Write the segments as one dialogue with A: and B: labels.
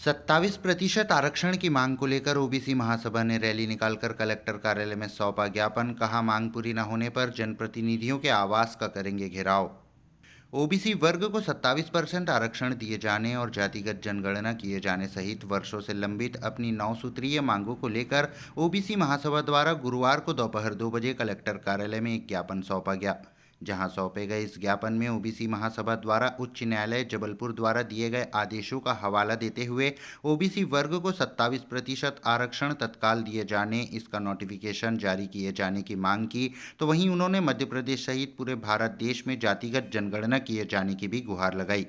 A: 27% आरक्षण की मांग को लेकर ओबीसी महासभा ने रैली निकालकर कलेक्टर कार्यालय में सौंपा ज्ञापन। कहा, मांग पूरी न होने पर जनप्रतिनिधियों के आवास का करेंगे घेराव। ओबीसी वर्ग को 27% आरक्षण दिए जाने और जातिगत जनगणना किए जाने सहित वर्षों से लंबित अपनी 9 सूत्रीय मांगों को लेकर ओबीसी महासभा द्वारा गुरुवार को दोपहर 2 बजे कलेक्टर कार्यालय में एक ज्ञापन सौंपा गया। जहां सौंपे गए इस ज्ञापन में ओबीसी महासभा द्वारा उच्च न्यायालय जबलपुर द्वारा दिए गए आदेशों का हवाला देते हुए ओबीसी वर्ग को 27% आरक्षण तत्काल दिए जाने, इसका नोटिफिकेशन जारी किए जाने की मांग की। तो वहीं उन्होंने मध्य प्रदेश सहित पूरे भारत देश में जातिगत जनगणना किए जाने की भी गुहार लगाई।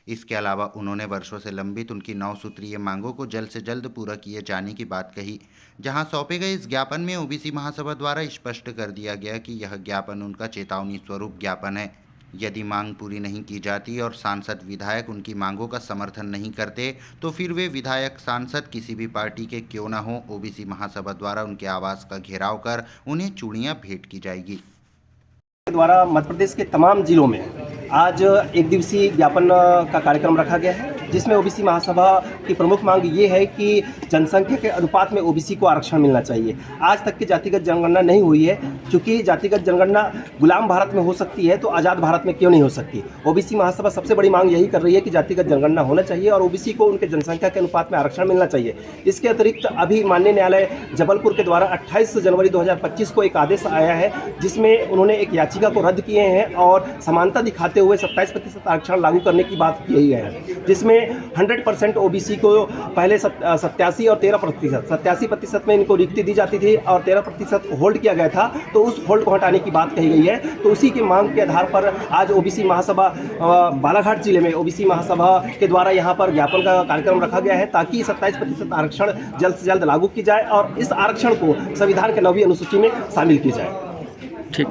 A: इसके अलावा उन्होंने वर्षों से लंबित उनकी 9 सूत्रीय मांगों को जल्द से जल्द पूरा किए जाने की बात कही। जहां सौंपे गए इस ज्ञापन में ओबीसी महासभा द्वारा स्पष्ट कर दिया गया कि यह ज्ञापन उनका चेतावनी स्वरूप ज्ञापन है। यदि मांग पूरी नहीं की जाती और सांसद विधायक उनकी मांगों का समर्थन नहीं करते तो फिर वे विधायक सांसद किसी भी पार्टी के क्यों न हो, ओबीसी महासभा द्वारा उनके आवास का घेराव कर उन्हें चूड़ियां भेंट की जाएगी।
B: द्वारा मध्य प्रदेश के तमाम जिलों में आज एक दिवसीय ज्ञापन का कार्यक्रम रखा गया है, जिसमें ओबीसी महासभा की प्रमुख मांग ये है कि जनसंख्या के अनुपात में ओबीसी को आरक्षण मिलना चाहिए। आज तक की जातिगत जनगणना नहीं हुई है। चूंकि जातिगत जनगणना गुलाम भारत में हो सकती है तो आज़ाद भारत में क्यों नहीं हो सकती। ओबीसी महासभा सबसे बड़ी मांग यही कर रही है कि जातिगत जनगणना होना चाहिए और ओबीसी को उनके जनसंख्या के अनुपात में आरक्षण मिलना चाहिए। इसके अतिरिक्त अभी माननीय न्यायालय जबलपुर के द्वारा 28 जनवरी 2025 को एक आदेश आया है, जिसमें उन्होंने एक याचिका को रद्द किए हैं और समानता दिखाते हुए 27% आरक्षण लागू करने की बात की गई है, जिसमें 100% ओबीसी को पहले 87 और 13%, 87% में इनको रिक्ति दी जाती थी और 13% होल्ड किया गया था, तो उस होल्ड को हटाने की बात कही गई है। तो उसी की मांग के आधार पर आज ओबीसी महासभा बालाघाट जिले में ओबीसी महासभा के द्वारा यहाँ पर ज्ञापन का कार्यक्रम रखा गया है, ताकि 27% आरक्षण जल्द से जल्द लागू की जाए और इस आरक्षण को संविधान के 9वीं अनुसूची में शामिल की जाए।
C: ठीक।